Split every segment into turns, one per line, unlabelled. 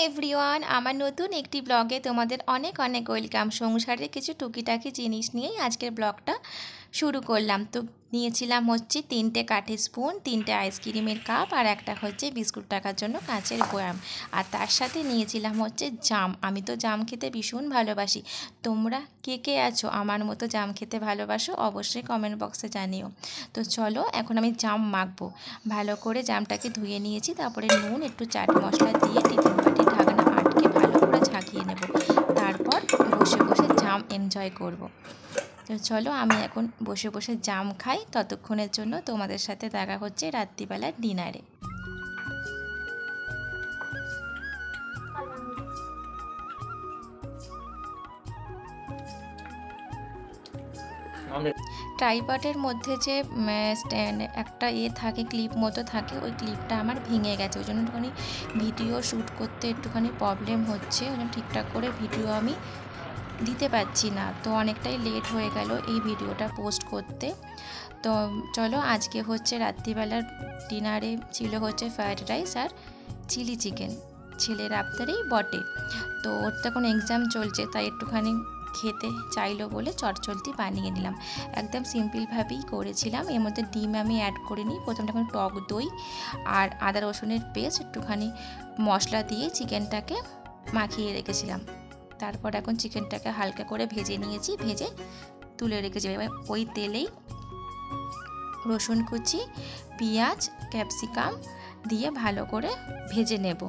Everyone, আমার নতুন একটি ব্লগে তোমাদের অনেক অনেক ওয়েলকাম। সংসারের কিছু টুকিটাকি জিনিস নিয়েই আজকের ব্লগটা শুরু করলাম। তো নিয়েছিলাম হচ্ছে 3টে কাঠের স্পুন, 3টে আইসক্রিমের কাপ আর একটা হচ্ছে বিস্কুট রাখার জন্য কাঁচের বয়াম। আর তার সাথে নিয়েছিলাম হচ্ছে জাম। আমি তো জাম খেতে ভীষণ ভালোবাসি। তোমরা কে কে আছো আমার মতো জাম খেতে ভালোবাসো অবশ্যই কমেন্ট বক্সে জানিও। তো চলো এখন আমি জাম মাখবো। ভালো করে জামটাকে ধুয়ে নিয়েছি, তারপরে নুন একটু চাট মশলা দিয়ে টিফিন বাটির ঢাকনা আটকে ভালো করে ঝাঁকিয়ে নেব। তারপর বসে বসে জাম এনজয় করব। তো চলো আমি এখন বসে বসে জাম খাই, ততক্ষণের জন্য তোমাদের সাথে দেখা হচ্ছে রাত্রিবেলার ডিনারে। ট্রাইপডের মধ্যে যে স্ট্যান্ড একটা থাকে, ক্লিপ মতো থাকে, ওই ক্লিপটা আমার ভেঙে গেছে। ওই জন্য একটুখানি ভিডিও শ্যুট করতে একটুখানি প্রবলেম হচ্ছে। ওই জন্য ঠিকঠাক করে ভিডিও আমি দিতে পারছি না। তো অনেকটাই লেট হয়ে গেল এই ভিডিওটা পোস্ট করতে। তো চলো আজকে হচ্ছে রাত্রিবেলার ডিনারে ছিল হচ্ছে ফ্রায়েড রাইস আর চিলি চিকেন। ছেলের আবদারেই বটে। তো ওর তো এখন এক্সাম চলছে, তাই একটুখানি খেতে চাইলো বলে চটচলতি বানিয়ে নিলাম। একদম সিম্পলভাবেই করেছিলাম। এর মধ্যে ডিম আমি অ্যাড করিনি। প্রথমে এখন টক দই আর আদা রসুনের পেস্ট একটুখানি মশলা দিয়ে চিকেনটাকে মাখিয়ে রেখেছিলাম। তারপর এখন চিকেনটাকে হালকা করে ভেজে নিয়েছি, ভেজে তুলে রেখেছি। এবার ওই তেলেই রসুন কুচি, পেঁয়াজ, ক্যাপসিকাম দিয়ে ভালো করে ভেজে নেব।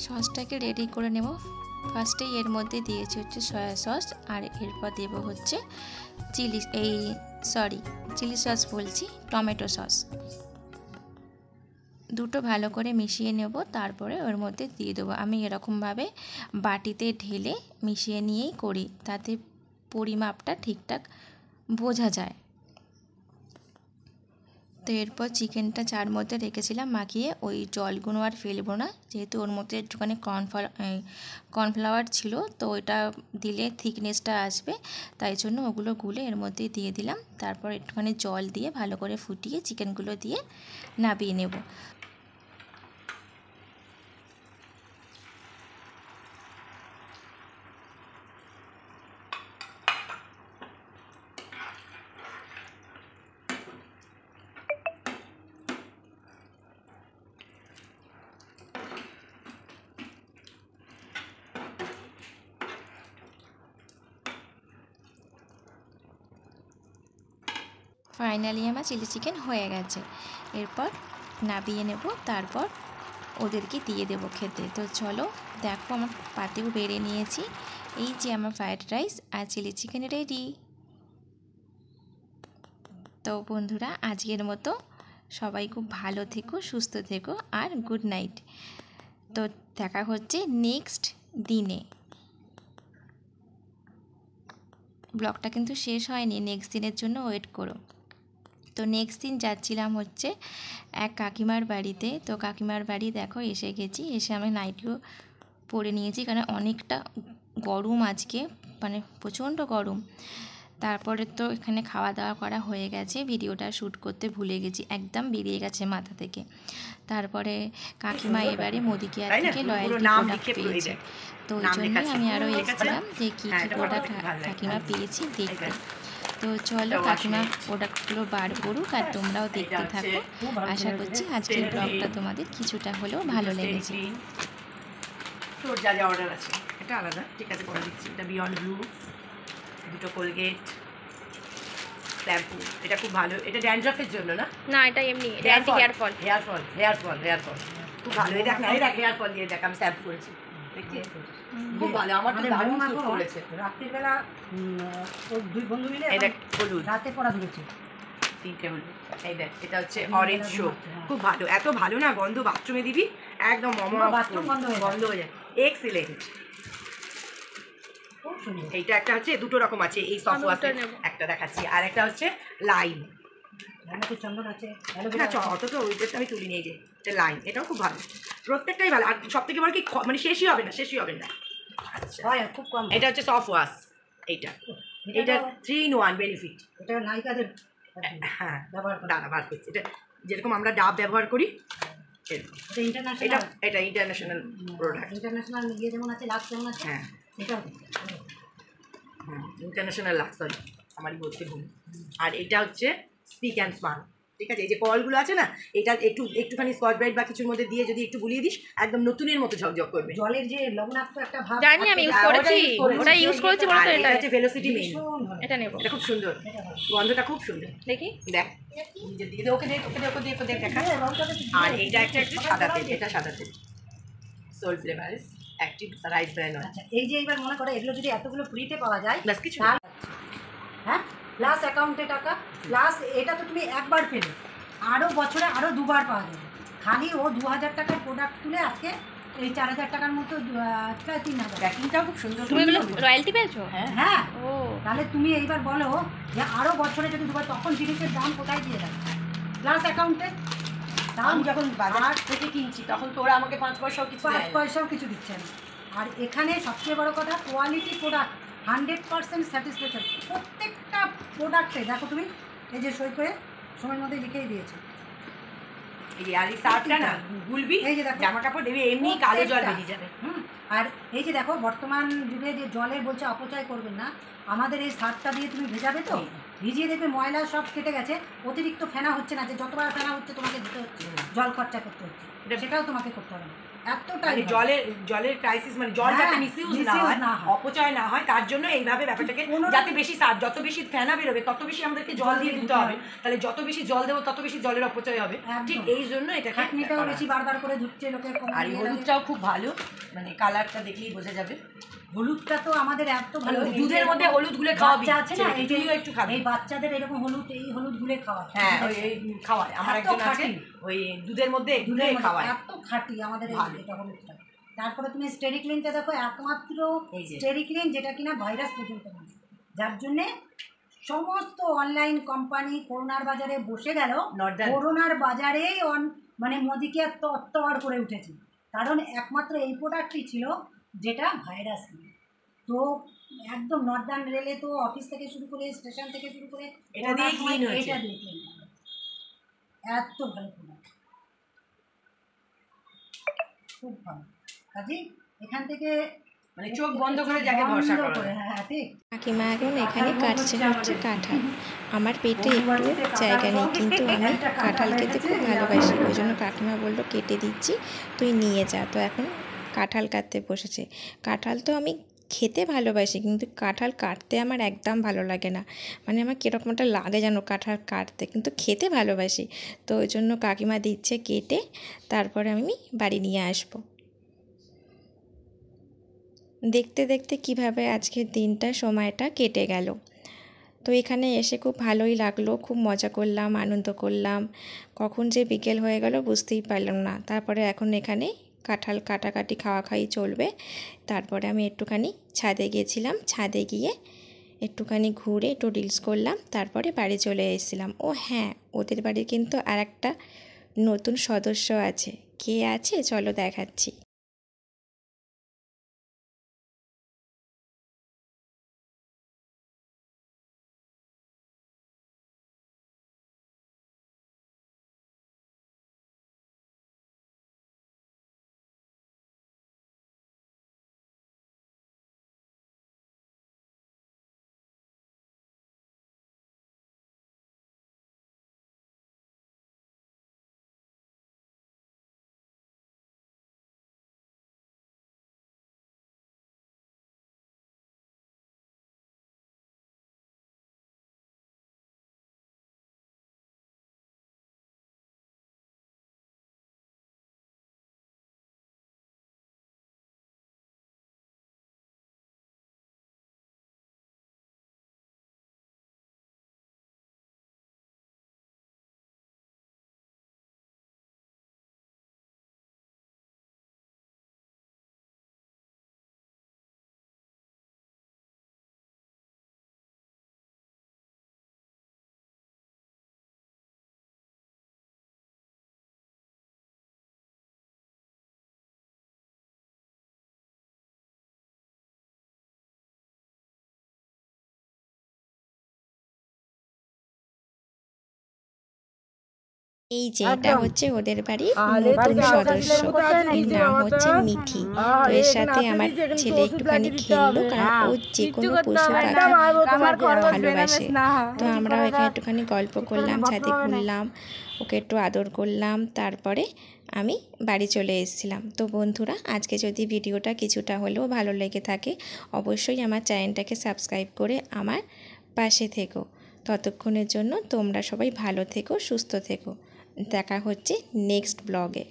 সসটাকে রেডি করে নেব। ফার্স্টেই এর মধ্যে দিয়েছি হচ্ছে সয়া সস, আর এরপর দেব হচ্ছে চিলি সস বলছি, টমেটো সস। দুটো ভালো করে মিশিয়ে নেব, তারপরে ওর মধ্যে দিয়ে দেবো। আমি এরকমভাবে বাটিতে ঢেলে মিশিয়ে নিয়েই করি, তাতে পরিমাপটা ঠিকঠাক বোঝা যায়। তো এরপর চিকেনটা যার মধ্যে রেখেছিলাম মাখিয়ে, ওই জলগুলো আর ফেলবো না, যেহেতু ওর মধ্যে একটুখানি কর্নফ্লাওয়ার ছিল, তো ওইটা দিলে থিকনেসটা আসবে, তাই জন্য ওগুলো গুলে এর মধ্যে দিয়ে দিলাম। তারপর একটুখানি জল দিয়ে ভালো করে ফুটিয়ে চিকেনগুলো দিয়ে নামিয়ে নেব। ফাইনালি আমার চিলি চিকেন হয়ে গেছে। এরপর নামিয়ে নেব, তারপর ওদেরকে দিয়ে দেবো খেতে। তো চলো দেখো আমার পাতেও বেড়ে নিয়েছি। এই যে আমার ফ্রায়েড রাইস আর চিলি চিকেন রেডি। তো বন্ধুরা আজকের মতো সবাই খুব ভালো থেকো, সুস্থ থেকো আর গুড নাইট। তো দেখা হচ্ছে নেক্সট দিনে। ব্লগটা কিন্তু শেষ হয়নি, নেক্সট দিনের জন্য ওয়েট করো। তো নেক্সট দিন যাচ্ছিলাম হচ্ছে এক কাকিমার বাড়িতে। তো কাকিমার বাড়ি দেখো এসে গেছি। এসে আমি নাইটিও পরে নিয়েছি, কারণ অনেকটা গরম আজকে, মানে প্রচণ্ড গরম। তারপরে তো এখানে খাওয়া দাওয়া করা হয়ে গেছে, ভিডিওটা শ্যুট করতে ভুলে গেছি, একদম বেরিয়ে গেছে মাথা থেকে। তারপরে কাকিমা এবারে মোদিকেয়ার থেকে লয়্যালটি প্রোডাক্ট পেয়েছে, তো ওই জন্যই আমি আরও এসেছিলাম যে কী কী প্রোডাক্ট কাকিমা পেয়েছি দেখতে। তো চলো কাকিমা প্রোডাক্টগুলো বার করুক আর তোমরাও দেখতে থাকো। আশা করছি আজকের ব্লগটা তোমাদের কিছুটা হলেও ভালো লেগেছে।
তোর যা যা অর্ডার আছে এটা আলাদা, ঠিক আছে করে দিচ্ছি। এটা বিয়ন্ড ব্লু, দুটো কোলগেট, শ্যাম্পু। এটা খুব ভালো, এটা ড্যান্ড্রফের জন্য না?
না, এটা এমনি অ্যান্টি হেয়ার ফল
খুব ভালো। এই দেখ না, এই দেখ হেয়ার ফল দিয়ে দেখ আমি শ্যাম্পু করেছি, দেখছিস? খুব ভালো, আমার তো দারুণ স্যুট করেছে।
রাত্রিবেলা ওই দুই বন্ধু মিলে
এই দেখ হলুদ,
রাতে পড়া ধরেছি
3টে হলুদ। এই দেখ এটা হচ্ছে অরেঞ্জ শো, খুব ভালো, এত ভালো না গন্ধ, বাথরুমে দিবি একদম
বাথরুম বন্ধ হয়ে যায়।
এক্সিলেন্ট।
সুন্দর।
এইটা একটা হচ্ছে, দুটো রকম আছে, এই সফট
আমি
ওয়াশ
ওটা নেবো।
একটা দেখাচ্ছি, আর একটা হচ্ছে লাইম।
রান্নাতে চন্দন আছে,
না
অ্যালোভেরা আছে।
অত তো ওইটা আমি তুলি নিয়ে যে এটা লাইম, এটাও খুব ভালো, প্রত্যেকটাই ভালো। আর সব থেকে বড় কি মানে শেষই হবে না, শেষই হবে না। আচ্ছা,
হয় খুব কম।
এটা হচ্ছে সফট ওয়াশ, এইটা এটা 3 in 1 বেনিফিট।
এটা নায়িকাদের
হ্যাঁ,
ব্যবহার করে।
দাদা বার করছি, এটা যেরকম আমরা ডাব ব্যবহার করি এরকম।
এটা
এটা
ইন্টারন্যাশনাল,
এটা ইন্টারন্যাশনাল প্রোডাক্ট।
ইন্টারন্যাশনাল ইয়ে যেমন আছে, লাক্স যেমন আছে,
হ্যাঁ,
এটাও
ইন্টারন্যাশনাল লাক্স, সরি আমারই বলতে ভুল। আর এটা হচ্ছে স্পিক অ্যান্ড স্মার্ট, ঠিক আছে? এই যে কলগুলো আছে না, এটা একটুখানি স্কচ ব্রাইট বা কিছুর মধ্যে দিয়ে যদি একটু বুলিয়ে দিস, একদম নতুনের মতো ঝকঝক করবে।
জলের যে লবণাক্ত একটা ভাব
জানি আমি ইউজ
ওটা
করেছি,
use করেছি।
ওটা ইউজ করেছি বলে
আর
তো
এটা
এটা
হচ্ছে ভেলোসিটি মেইন,
ভীষণ ভালো।
এটা নেব।
এটা খুব সুন্দর,
এটা ভালো।
গন্ধটা খুব সুন্দর।
দেখি
দেখ নিজের দিকে দে, ওকে দেখ, ওকে দেখ, ওকে দেখ, ওকে দেখ, দেখা।
হ্যাঁ, রংটাতে ঠিক
আর
আছে।
এইটা একটা সাদা তেল, এটা সাদা তেল, sole flavours active rice bran oil.
আচ্ছা, এই যে এবার মনে করো এগুলো যদি এতগুলো ফ্রিতে পাওয়া যায়,
ব্যাস কিছু না।
তাহলে হ্যাঁ, প্লাস অ্যাকাউন্টে টাকা, প্লাস এটা তো তুমি একবার পেলে, আরও বছরে আরও দুবার পাওয়া যাবে। খালি ও 2000 টাকার প্রোডাক্ট তুলে আজকে এই 4000 টাকার মতো, প্রায় 3000।
প্যাকিংটাও খুব সুন্দর।
তুমি এগুলো রয়্যালটি পেয়েছো?
হ্যাঁ,
হ্যাঁ,
ও
তাহলে তুমি এইবার বলো যে আরও বছরে যদি দুবার, তখন জিনিসের দাম কোথায় দিয়ে যাবে, প্লাস অ্যাকাউন্টে দাম।
আমি যখন বাজার থেকে কিনছি তখন তো ওরা আমাকে 5 পয়সাও কিছু
5
দেয় না।
পয়সাও কিছু দিচ্ছে না। আর এখানে সবচেয়ে বড় কথা, কোয়ালিটি প্রোডাক্ট, 100% স্যাটিসফ্যাকশন প্রত্যেকটা প্রোডাক্টে। দেখো তুমি এই যে সই করে সময়ের মধ্যে লিখেই দিয়েছে।
এই যে আর এই শার্টটা না গুলবি,
এই যে দেখো,
জামা কাপড় দেবে এমনি কালো জল
প্রত্যেকটা।
বেরিয়ে যাবে।
আর এই যে দেখো, বর্তমান যুগে যে জলে বলছে অপচয় করবেন না, আমাদের এই সারটা দিয়ে তুমি ভেজাবে তো, ভিজিয়ে দেখবে ময়লা সব কেটে গেছে, অতিরিক্ত ফেনা হচ্ছে না, যে যতবার ফেনা হচ্ছে তোমাকে দিতে হচ্ছে, জল খরচা করতে হচ্ছে, সেটাও তোমাকে করতে হবে না। এতটাই
মানে
ভালো।
জলের ক্রাইসিস, মানে জল যাতে
হ্যাঁ,
মিসইউজ না
misuse
হয়,
না হয়।
অপচয় না হয়, তার জন্য এইভাবে ব্যাপারটাকে, যাতে বেশি যত বেশি ফেনা বেরোবে তত বেশি আমাদেরকে জল দিয়ে দিতে হবে। তাহলে যত বেশি জল দেবো তত বেশি জলের অপচয় হবে।
একদম।
ঠিক এই জন্য এটাকে
খাটনিটাও
করা।
বেশি বারবার করে ধুচ্ছে লোকের।
আর এই হলুদটাও খুব ভালো, মানে কালারটা দেখলেই বোঝা যাবে।
হলুদটা তো আমাদের এত ভালো,
দুধের মধ্যে হলুদ গুলে খাওয়াবি,
বাচ্চা আছে না, এই যে
তুইও একটু খাবি।
এই বাচ্চাদের এরকম হলুদ, এই হলুদ গুলে খাওয়া।
হ্যাঁ, ওই খাওয়ায়, আমার
এত
একজন আছে,
খাঁটি।
ওই দুধের মধ্যে
দুধের মধ্যে
খাওয়ায়।
এত খাঁটি আমাদের এই
ভালো।
এটা হলুদটা। তারপরে তুমি স্টেরিক্লিনটা দেখো, একমাত্র
এই যে।
স্টেরিক্লিন যেটা কিনা ভাইরাস পর্যন্ত নয়, যার জন্যে সমস্ত অনলাইন কোম্পানি করোনার বাজারে বসে গেল।
Northern।
করোনার বাজারেই মানে মোদিকে তত্ত্বর করে উঠেছে, কারণ একমাত্র এই প্রোডাক্টই ছিল যেটা ভাইরাস নেই। তো একদম নর্দার্ন রেলে তো অফিস থেকে শুরু করে, স্টেশন থেকে শুরু করে,
এটা দিয়ে clean হয়েছে।
এটা দিয়ে clean হয়েছে। এত ভালো প্রোডাক্ট, খুব ভালো। কাজে এখান থেকে
মানে চোখ বন্ধ করে যাকে ভরসা
বন্ধ
করা
করে,
যায়।
হ্যাঁ ঠিক।
কাকিমা এখন এখানে কাটছে হচ্ছে কাঁঠাল। আমার পেটে
বন্ধু
একটু
বাড়িতে
জায়গা নেই,
কাঁঠাল
কিন্তু আমি
একটা
কাঁঠাল খেতে
হয়েছে,
খুব ভালোবাসি। ওই জন্য কাকিমা বললো কেটে দিচ্ছি, তুই নিয়ে যা। তো এখন কাঁঠাল কাটতে বসেছে। কাঁঠাল তো আমি খেতে ভালোবাসি, কিন্তু কাঁঠাল কাটতে আমার একদম ভালো লাগে না। মানে আমার কীরকম একটা লাগে যেন কাঁঠাল কাটতে, কিন্তু খেতে ভালোবাসি। তো ওই জন্য কাকিমা দিচ্ছে কেটে, তারপরে আমি বাড়ি নিয়ে আসবো। দেখতে দেখতে কিভাবে আজকের দিনটা, সময়টা কেটে গেল। তো এখানে এসে খুব ভালোই লাগলো, খুব মজা করলাম, আনন্দ করলাম। কখন যে বিকেল হয়ে গেল বুঝতেই পারলাম না। তারপরে এখন এখানে কাঁঠাল কাটাকাটি খাওয়া খাওয়াই চলবে। তারপরে আমি একটুখানি ছাদে গিয়েছিলাম, ছাদে গিয়ে একটুখানি ঘুরে একটু রিলস করলাম, তারপরে বাড়ি চলে এসেছিলাম। ও হ্যাঁ, ওদের বাড়ির কিন্তু আর একটা নতুন সদস্য আছে। কে আছে চলো দেখাচ্ছি। এই যে এটা হচ্ছে ওদের বাড়ির নতুন সদস্য, এর নাম হচ্ছে মিঠি। তো এর সাথে আমার ছেলে একটুখানি খেললো, কারণ ও যে কোনো পশু পাখি ভালোবাসে। তো আমরাও এখানে একটুখানি গল্প করলাম, ছাদে ঘুরলাম, ওকে একটু আদর করলাম, তারপরে আমি বাড়ি চলে এসেছিলাম। তো বন্ধুরা, আজকে যদি ভিডিওটা কিছুটা হলেও ভালো লেগে থাকে, অবশ্যই আমার চ্যানেলটাকে সাবস্ক্রাইব করে আমার পাশে থেকো। ততক্ষণের জন্য তোমরা সবাই ভালো থেকো, সুস্থ থেকো। দেখা হচ্ছে নেক্সট ব্লগে।